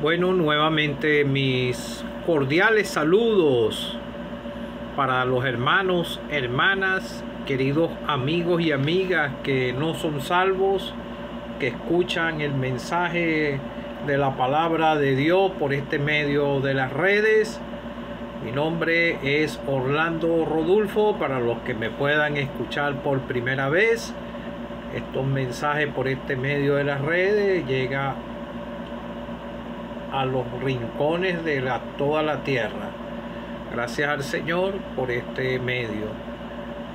Bueno, nuevamente mis cordiales saludos para los hermanos, hermanas, queridos amigos y amigas que no son salvos, que escuchan el mensaje de la palabra de Dios por este medio de las redes. Mi nombre es Orlando Rodulfo. Para los que me puedan escuchar por primera vez, estos mensajes por este medio de las redes llegan a los rincones de toda la tierra. Gracias al Señor por este medio.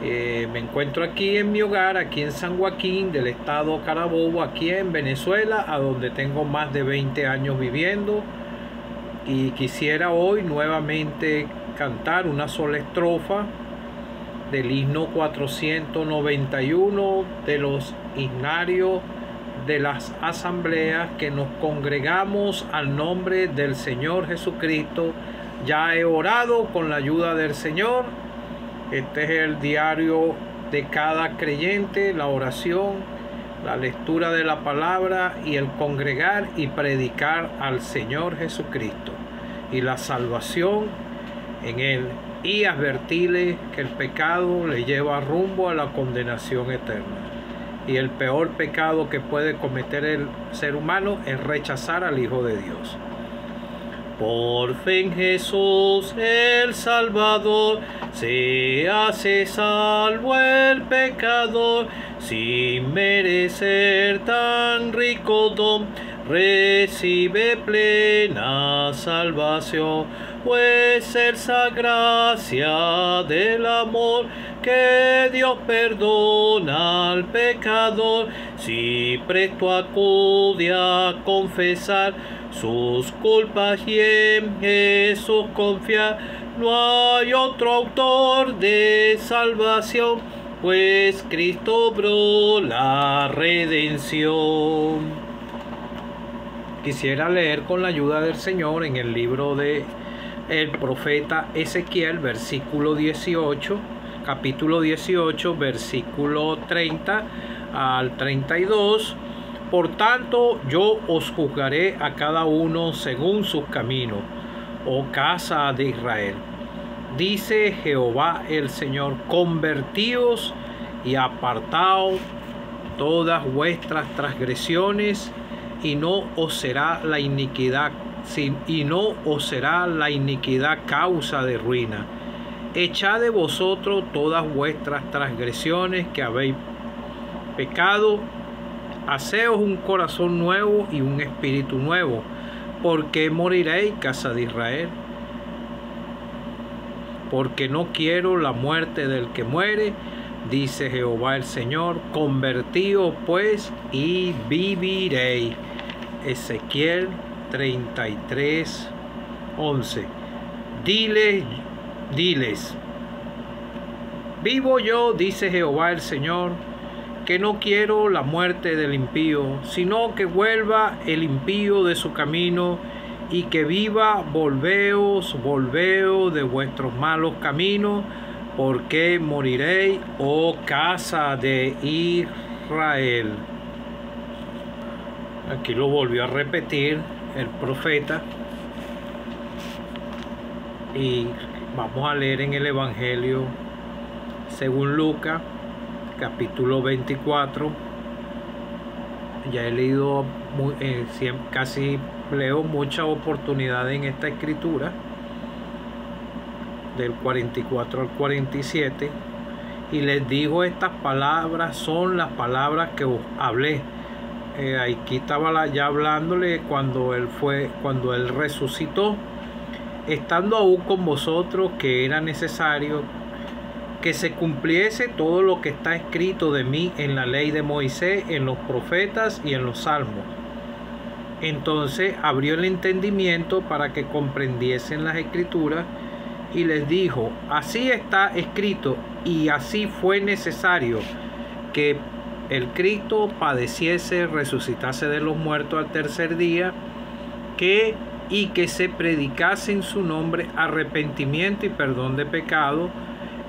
Me encuentro aquí en mi hogar, aquí en San Joaquín del estado Carabobo, aquí en Venezuela, a donde tengo más de 20 años viviendo, y quisiera hoy nuevamente cantar una sola estrofa del himno 491 de los himnarios de las asambleas que nos congregamos al nombre del Señor Jesucristo. Ya he orado con la ayuda del Señor. Este es el diario de cada creyente, la oración, la lectura de la palabra y el congregar y predicar al Señor Jesucristo y la salvación en Él, y advertirle que el pecado le lleva rumbo a la condenación eterna. Y el peor pecado que puede cometer el ser humano es rechazar al Hijo de Dios. Por fe en Jesús el Salvador, se hace salvo el pecador, sin merecer tan rico don, recibe plena salvación, pues esa gracia del amor que Dios perdona al pecador, si presto acude a confesar sus culpas y en Jesús confiar. No hay otro autor de salvación, pues Cristo obró la redención. Quisiera leer con la ayuda del Señor en el libro de el profeta Ezequiel, versículo 18, capítulo 18, versículo 30 al 32. Por tanto, yo os juzgaré a cada uno según sus caminos, oh casa de Israel. Dice Jehová el Señor: convertíos y apartaos todas vuestras transgresiones, y no os será la iniquidad causa de ruina. Echad de vosotros todas vuestras transgresiones que habéis pecado. Haceos un corazón nuevo y un espíritu nuevo. ¿Por qué moriréis, casa de Israel? Porque no quiero la muerte del que muere, dice Jehová el Señor. Convertíos pues y viviréis. Ezequiel 33, 11. Diles, vivo yo, dice Jehová el Señor, que no quiero la muerte del impío, sino que vuelva el impío de su camino y que viva. Volveos de vuestros malos caminos, porque moriréis, oh casa de Israel. Aquí lo volvió a repetir el profeta, y vamos a leer en el Evangelio según Lucas, capítulo 24. Ya he leído casi leo muchas oportunidades en esta escritura, del 44 al 47, y les digo: estas palabras son las palabras que os hablé. Aquí estaba ya hablándole cuando él resucitó, estando aún con vosotros, que era necesario que se cumpliese todo lo que está escrito de mí en la ley de Moisés, en los profetas y en los salmos. Entonces abrió el entendimiento para que comprendiesen las escrituras, y les dijo: así está escrito, y así fue necesario que el Cristo padeciese, resucitase de los muertos al tercer día, y que se predicase en su nombre arrepentimiento y perdón de pecado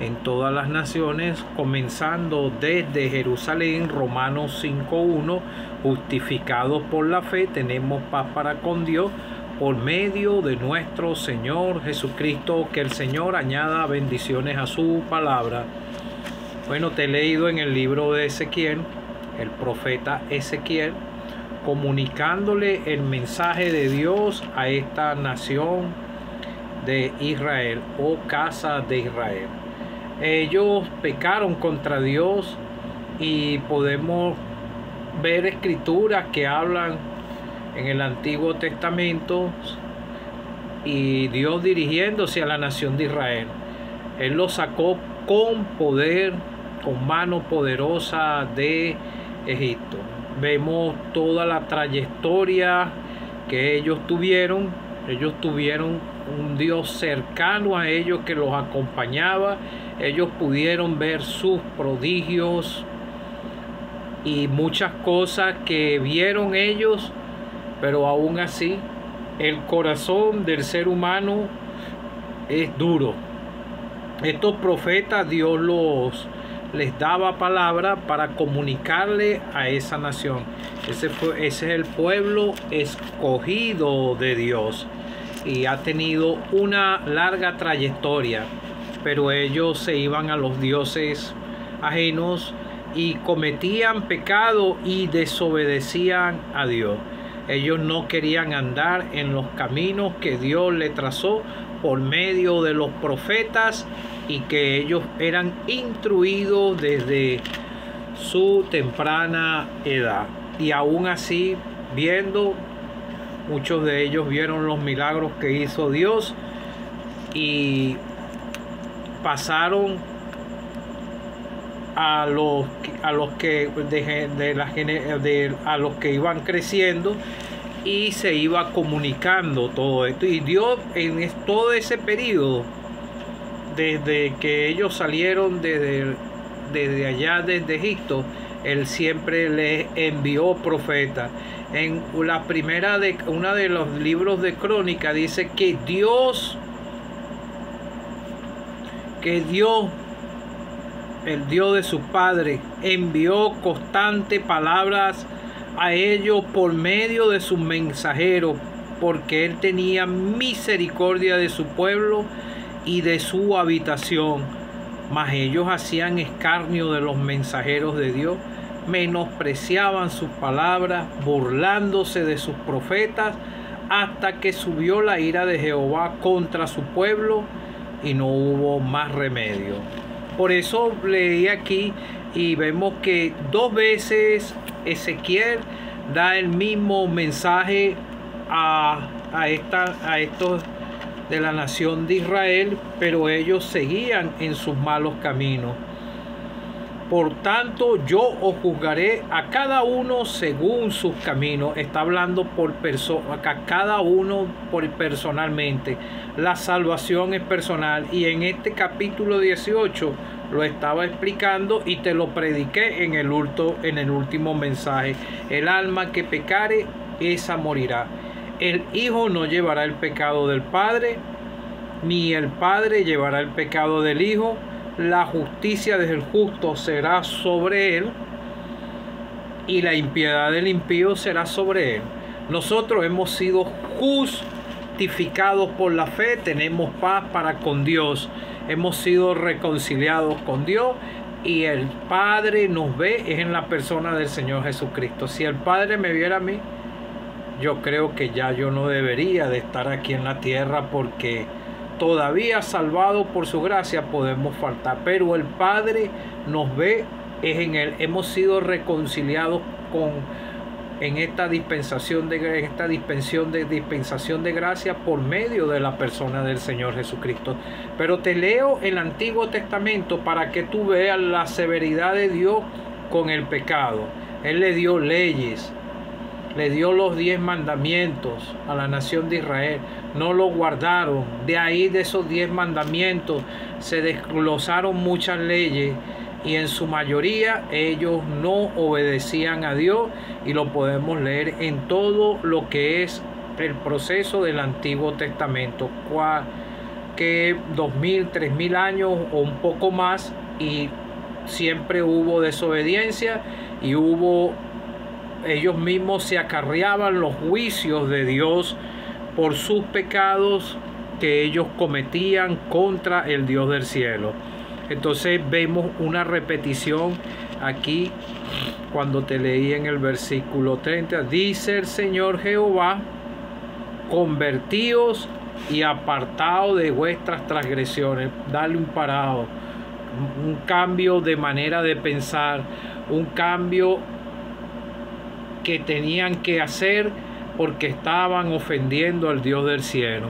en todas las naciones, comenzando desde Jerusalén. Romanos 5:1. Justificados por la fe tenemos paz para con Dios por medio de nuestro Señor Jesucristo. Que el Señor añada bendiciones a su palabra. Bueno, te he leído en el libro de Ezequiel, el profeta Ezequiel, comunicándole el mensaje de Dios a esta nación de Israel, o casa de Israel. Ellos pecaron contra Dios y podemos ver escrituras que hablan en el Antiguo Testamento y Dios dirigiéndose a la nación de Israel. Él los sacó con poder, con mano poderosa de Egipto. Vemos toda la trayectoria que ellos tuvieron. Ellos tuvieron un Dios cercano a ellos que los acompañaba. Ellos pudieron ver sus prodigios y muchas cosas que vieron ellos, pero aún así el corazón del ser humano es duro. Estos profetas Dios les daba palabra para comunicarle a esa nación. Ese es el pueblo escogido de Dios y ha tenido una larga trayectoria, pero ellos se iban a los dioses ajenos y cometían pecado y desobedecían a Dios. Ellos no querían andar en los caminos que Dios le trazó por medio de los profetas y que ellos eran instruidos desde su temprana edad. Y aún así, muchos de ellos vieron los milagros que hizo Dios y pasaron a los que iban creciendo y se iba comunicando todo esto. Y Dios en todo ese periodo, desde que ellos salieron desde allá, desde Egipto, Él siempre les envió profetas. En la primera uno de los libros de Crónica dice que Dios, el Dios de su padre, envió constante palabras a ellos por medio de sus mensajeros, porque Él tenía misericordia de su pueblo y de su habitación. Mas ellos hacían escarnio de los mensajeros de Dios, menospreciaban sus palabras, burlándose de sus profetas, hasta que subió la ira de Jehová contra su pueblo y no hubo más remedio. Por eso leí aquí y vemos que 2 veces Ezequiel da el mismo mensaje a estos de la nación de Israel, pero ellos seguían en sus malos caminos. Por tanto, yo os juzgaré a cada uno según sus caminos. Está hablando a cada uno personalmente. La salvación es personal. Y en este capítulo 18 lo estaba explicando y te lo prediqué en el último mensaje. El alma que pecare, esa morirá. El Hijo no llevará el pecado del Padre, ni el Padre llevará el pecado del Hijo. La justicia del justo será sobre él y la impiedad del impío será sobre él. Nosotros hemos sido justificados por la fe, tenemos paz para con Dios, hemos sido reconciliados con Dios y el Padre nos ve es en la persona del Señor Jesucristo. Si el Padre me viera a mí, yo creo que ya yo no debería de estar aquí en la tierra, porque todavía salvados por su gracia podemos faltar, pero el Padre nos ve es en Él. Hemos sido reconciliados en esta dispensación de gracia por medio de la persona del Señor Jesucristo. Pero te leo el Antiguo Testamento para que tú veas la severidad de Dios con el pecado. Él le dio leyes, le dio los 10 mandamientos a la nación de Israel. No lo guardaron. De ahí, de esos 10 mandamientos, se desglosaron muchas leyes y en su mayoría ellos no obedecían a Dios, y lo podemos leer en todo lo que es el proceso del Antiguo Testamento, que 2000, 3000 años o un poco más, y siempre hubo desobediencia y ellos mismos se acarreaban los juicios de Dios por sus pecados que ellos cometían contra el Dios del cielo. Entonces vemos una repetición aquí cuando te leí en el versículo 30. Dice el Señor Jehová: convertíos y apartaos de vuestras transgresiones. Dale un parado, un cambio de manera de pensar, un cambio que tenían que hacer porque estaban ofendiendo al Dios del cielo.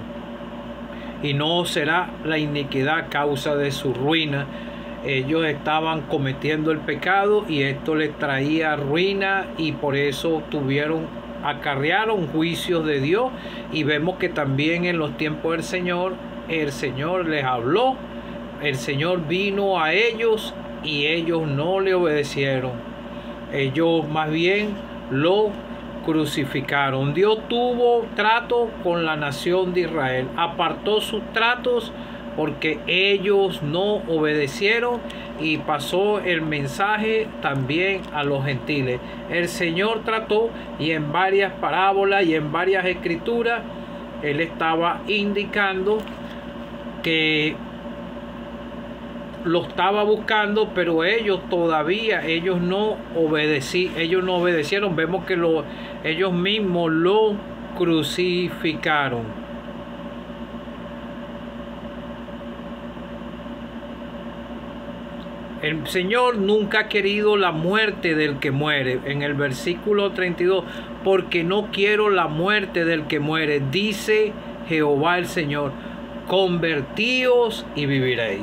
Y no será la iniquidad causa de su ruina. Ellos estaban cometiendo el pecado y esto les traía ruina, y por eso acarrearon juicios de Dios. Y vemos que también en los tiempos del Señor, el Señor les habló, el Señor vino a ellos y ellos no le obedecieron. Ellos más bien lo crucificaron. Dios tuvo trato con la nación de Israel, apartó sus tratos porque ellos no obedecieron, y pasó el mensaje también a los gentiles. El Señor trató, y en varias parábolas y en varias escrituras Él estaba indicando que lo estaba buscando, pero ellos no obedecieron. Vemos que ellos mismos lo crucificaron. El Señor nunca ha querido la muerte del que muere. En el versículo 32, porque no quiero la muerte del que muere, dice Jehová el Señor, convertíos y viviréis.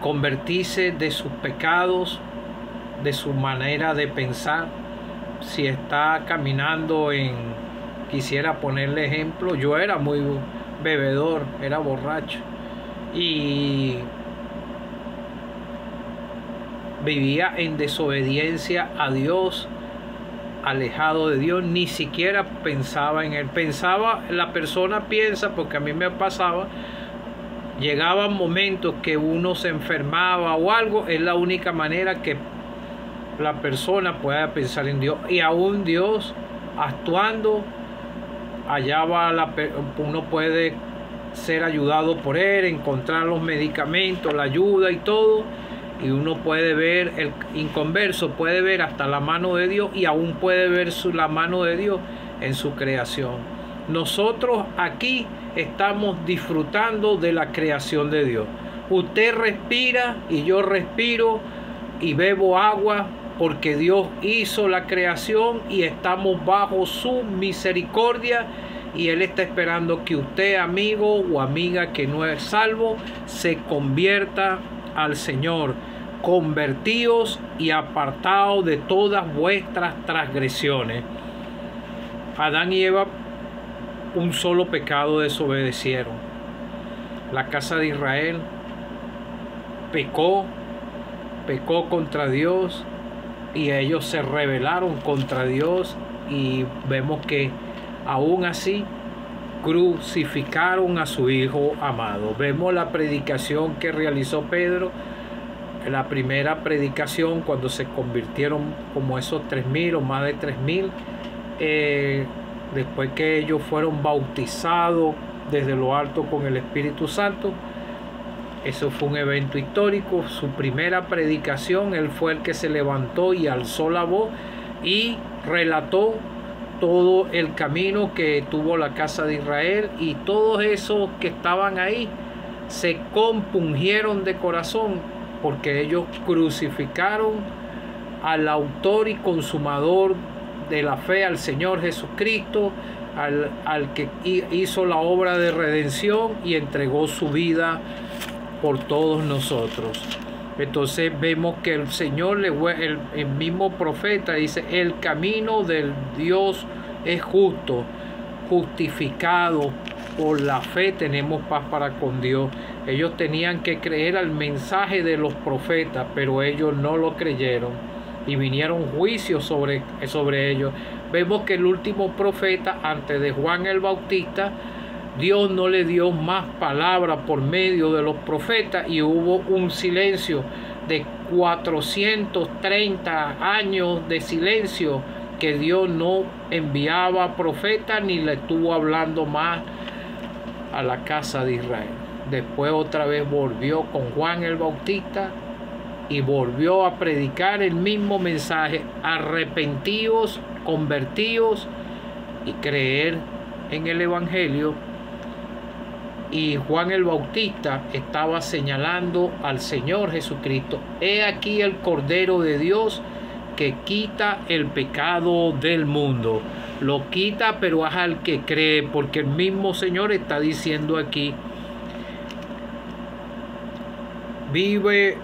Convertirse de sus pecados, de su manera de pensar. Si está caminando quisiera ponerle ejemplo, yo era muy bebedor, era borracho y vivía en desobediencia a Dios, alejado de Dios, ni siquiera pensaba en Él. La persona piensa, porque a mí me pasaba, llegaban momentos que uno se enfermaba o algo, es la única manera que la persona pueda pensar en Dios, y aún Dios actuando, allá va uno puede ser ayudado por Él, encontrar los medicamentos, la ayuda y todo, y uno puede ver, el inconverso puede ver hasta la mano de Dios, y aún puede ver la mano de Dios en su creación. Nosotros aquí estamos disfrutando de la creación de Dios. Usted respira y yo respiro y bebo agua porque Dios hizo la creación y estamos bajo su misericordia, y Él está esperando que usted, amigo o amiga que no es salvo, se convierta al Señor. Convertíos y apartaos de todas vuestras transgresiones. Adán y Eva, un solo pecado desobedecieron. La casa de Israel pecó contra Dios, y ellos se rebelaron contra Dios, y vemos que aún así crucificaron a su Hijo amado. Vemos la predicación que realizó Pedro, la primera predicación, cuando se convirtieron como esos 3.000 o más de 3.000, después que ellos fueron bautizados desde lo alto con el Espíritu Santo. Eso fue un evento histórico. Su primera predicación, él fue el que se levantó y alzó la voz y relató todo el camino que tuvo la casa de Israel, y todos esos que estaban ahí se compungieron de corazón porque ellos crucificaron al autor y consumador de la fe, al Señor Jesucristo, al que hizo la obra de redención y entregó su vida por todos nosotros. Entonces vemos que el Señor, el mismo profeta dice: el camino del Dios es justo, justificado por la fe tenemos paz para con Dios. Ellos tenían que creer al mensaje de los profetas, pero ellos no lo creyeron y vinieron juicios sobre ellos. Vemos que el último profeta, antes de Juan el Bautista, Dios no le dio más palabra por medio de los profetas, y hubo un silencio de 430 años de silencio que Dios no enviaba profeta ni le estuvo hablando más a la casa de Israel. Después otra vez volvió con Juan el Bautista y volvió a predicar el mismo mensaje: arrepentíos, convertíos y creer en el Evangelio. Y Juan el Bautista estaba señalando al Señor Jesucristo: he aquí el Cordero de Dios que quita el pecado del mundo. Lo quita, pero es al que cree, porque el mismo Señor está diciendo aquí: vive,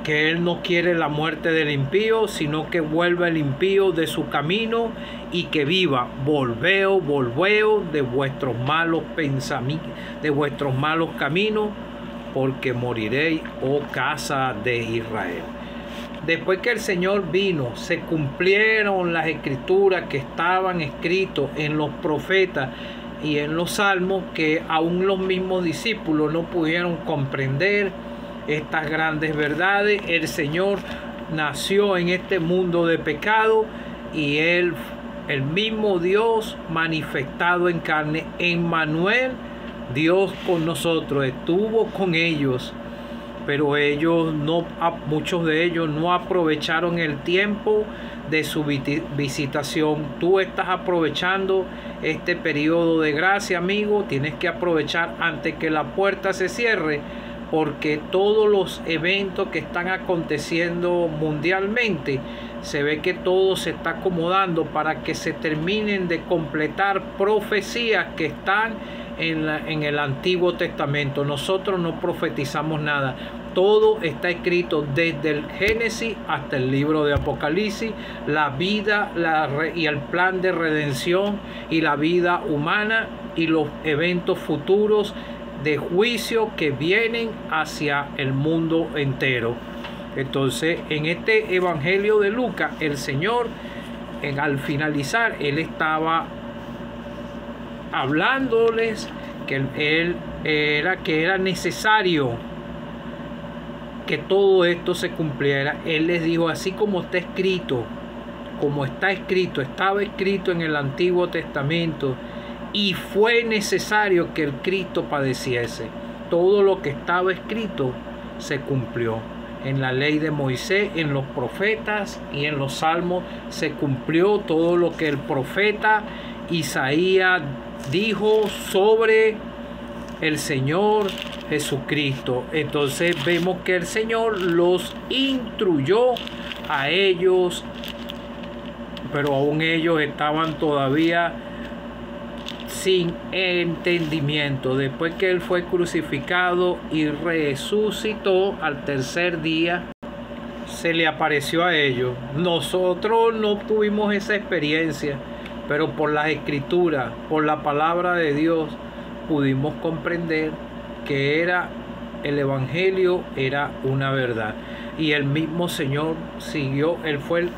que Él no quiere la muerte del impío, sino que vuelva el impío de su camino y que viva. Volveo de vuestros malos pensamientos, de vuestros malos caminos, porque moriréis, oh casa de Israel. Después que el Señor vino, se cumplieron las escrituras que estaban escritas en los profetas y en los salmos, que aún los mismos discípulos no pudieron comprender estas grandes verdades. El Señor nació en este mundo de pecado y Él, el mismo Dios manifestado en carne, Emmanuel, Dios con nosotros, estuvo con ellos. Pero ellos muchos de ellos no aprovecharon el tiempo de su visitación. Tú estás aprovechando este periodo de gracia, amigo. Tienes que aprovechar antes que la puerta se cierre, porque todos los eventos que están aconteciendo mundialmente, se ve que todo se está acomodando para que se terminen de completar profecías que están en el Antiguo Testamento. Nosotros no profetizamos nada. Todo está escrito desde el Génesis hasta el libro de Apocalipsis. La vida y el plan de redención y la vida humana y los eventos futuros de juicio que vienen hacia el mundo entero. Entonces, en este Evangelio de Lucas, el Señor, al finalizar, Él estaba hablándoles que era necesario que todo esto se cumpliera. Él les dijo: así como está escrito, estaba escrito en el Antiguo Testamento, y fue necesario que el Cristo padeciese. Todo lo que estaba escrito se cumplió. En la ley de Moisés, en los profetas y en los salmos se cumplió todo lo que el profeta Isaías dijo sobre el Señor Jesucristo. Entonces vemos que el Señor los instruyó a ellos, pero aún ellos estaban todavía sin entendimiento. Después que Él fue crucificado y resucitó al tercer día, se le apareció a ellos. Nosotros no tuvimos esa experiencia, pero por las escrituras, por la palabra de Dios, pudimos comprender que el Evangelio era una verdad. Y el mismo Señor siguió. Él fue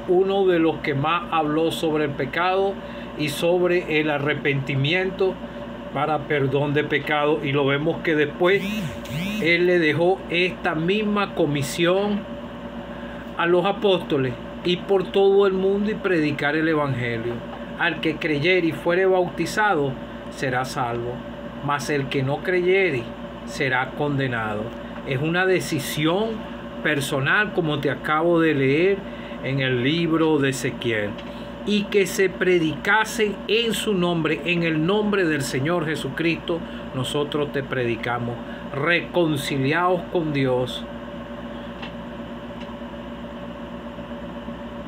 uno de los que más habló sobre el pecado y sobre el arrepentimiento para perdón de pecado. Y lo vemos que después Él le dejó esta misma comisión a los apóstoles: ir por todo el mundo y predicar el Evangelio. Al que creyere y fuere bautizado será salvo, mas el que no creyere será condenado. Es una decisión personal, como te acabo de leer en el libro de Ezequiel. Y que se predicase en su nombre, en el nombre del Señor Jesucristo, nosotros te predicamos. Reconciliaos con Dios.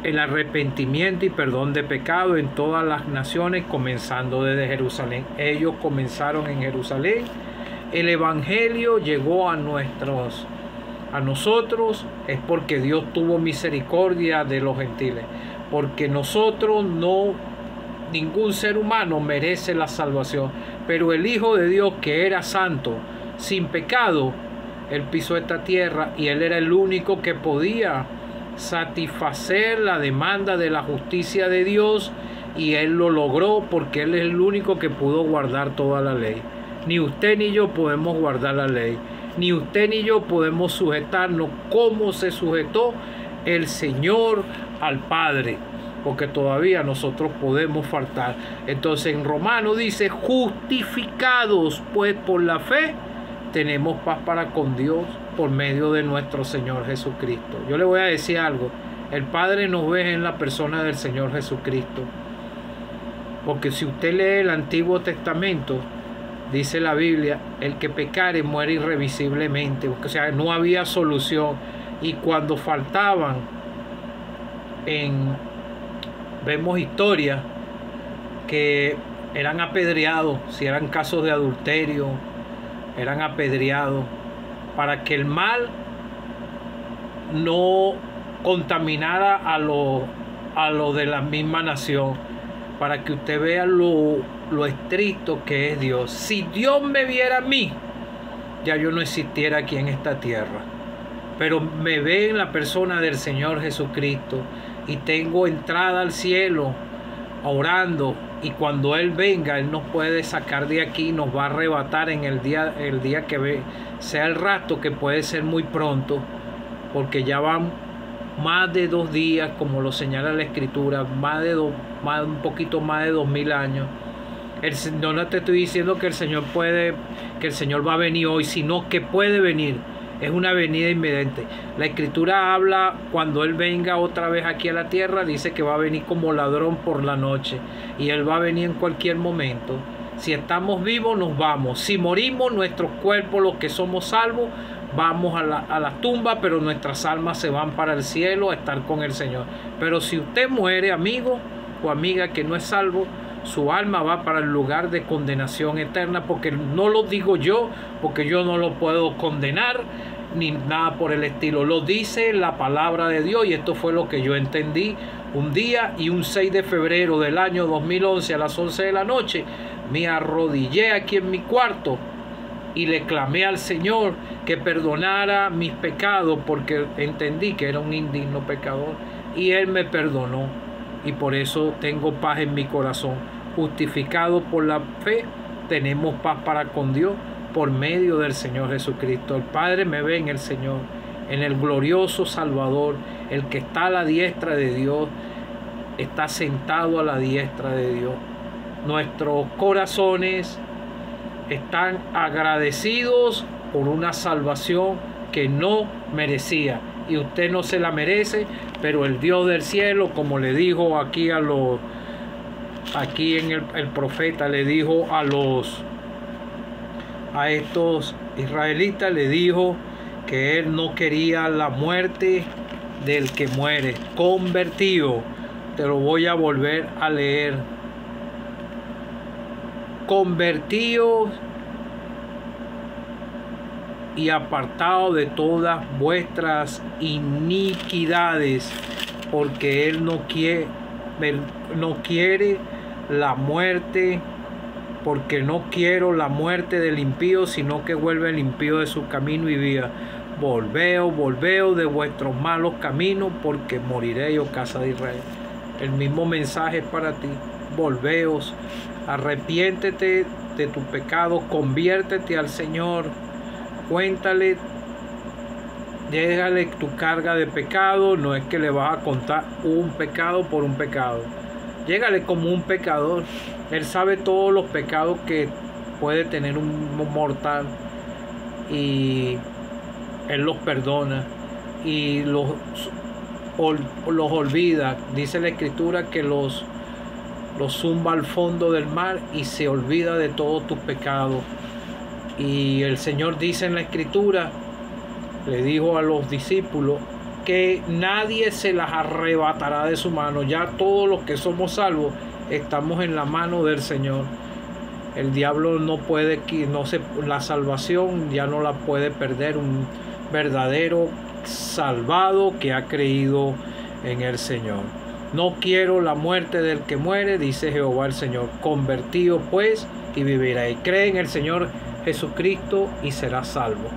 El arrepentimiento y perdón de pecado en todas las naciones, comenzando desde Jerusalén. Ellos comenzaron en Jerusalén. El Evangelio llegó a nosotros, es porque Dios tuvo misericordia de los gentiles. Porque ningún ser humano merece la salvación. Pero el Hijo de Dios, que era santo, sin pecado, Él pisó esta tierra y Él era el único que podía satisfacer la demanda de la justicia de Dios, y Él lo logró porque Él es el único que pudo guardar toda la ley. Ni usted ni yo podemos guardar la ley, ni usted ni yo podemos sujetarnos como se sujetó el Señor al Padre, porque todavía nosotros podemos faltar. Entonces en Romanos dice, justificados pues por la fe, tenemos paz para con Dios por medio de nuestro Señor Jesucristo. Yo le voy a decir algo, el Padre nos ve en la persona del Señor Jesucristo, porque si usted lee el Antiguo Testamento, dice la Biblia, el que pecare muere irrevisiblemente, o sea, no había solución. Y cuando faltaban, vemos historias que eran apedreados, si eran casos de adulterio, eran apedreados, para que el mal no contaminara a lo de la misma nación, para que usted vea lo estricto que es Dios. Si Dios me viera a mí, ya yo no existiera aquí en esta tierra, pero me ve en la persona del Señor Jesucristo y tengo entrada al cielo orando, y cuando Él venga, Él nos puede sacar de aquí, nos va a arrebatar en el día que sea el rapto, que puede ser muy pronto, porque ya van más de 2 días, como lo señala la Escritura, un poquito más de 2000 años. No te estoy diciendo que el Señor va a venir hoy, sino que puede venir. Es una venida inminente. La Escritura habla, cuando Él venga otra vez aquí a la tierra, dice que va a venir como ladrón por la noche, y Él va a venir en cualquier momento. Si estamos vivos, nos vamos. Si morimos, nuestros cuerpos, los que somos salvos, vamos a la tumba, pero nuestras almas se van para el cielo a estar con el Señor. Pero si usted muere, amigo o amiga que no es salvo, su alma va para el lugar de condenación eterna, porque no lo digo yo, porque yo no lo puedo condenar ni nada por el estilo. Lo dice la palabra de Dios, y esto fue lo que yo entendí un día, y un 6 de febrero del año 2011 a las 11 de la noche me arrodillé aquí en mi cuarto y le clamé al Señor que perdonara mis pecados, porque entendí que era un indigno pecador, y Él me perdonó, y por eso tengo paz en mi corazón. Justificado por la fe, tenemos paz para con Dios por medio del Señor Jesucristo. El Padre me ve en el Señor, en el glorioso Salvador, el que está a la diestra de Dios, está sentado a la diestra de Dios. Nuestros corazones están agradecidos por una salvación que no merecía, y usted no se la merece, pero el Dios del cielo, como le dijo aquí el profeta le dijo a estos israelitas, le dijo que Él no quería la muerte del que muere, convertido. Te lo voy a volver a leer. Convertidos y apartados de todas vuestras iniquidades, porque Él no quiere la muerte, porque no quiero la muerte del impío, sino que vuelve el impío de su camino y viva. Volveos de vuestros malos caminos, porque moriré, oh casa de Israel. El mismo mensaje es para ti. Volveos, arrepiéntete de tu pecado, conviértete al Señor, cuéntale, déjale tu carga de pecado. No es que le vas a contar un pecado por un pecado. Llégale como un pecador. Él sabe todos los pecados que puede tener un mortal, y Él los perdona y los olvida. Dice la Escritura que los zumba al fondo del mar y se olvida de todos tus pecados. Y el Señor dice en la Escritura, le dijo a los discípulos, que nadie se las arrebatará de su mano. Ya todos los que somos salvos estamos en la mano del Señor. El diablo no puede, la salvación ya no la puede perder un verdadero salvado que ha creído en el Señor. No quiero la muerte del que muere, dice Jehová el Señor. Convertido pues y vivirá. Y cree en el Señor Jesucristo y será salvo.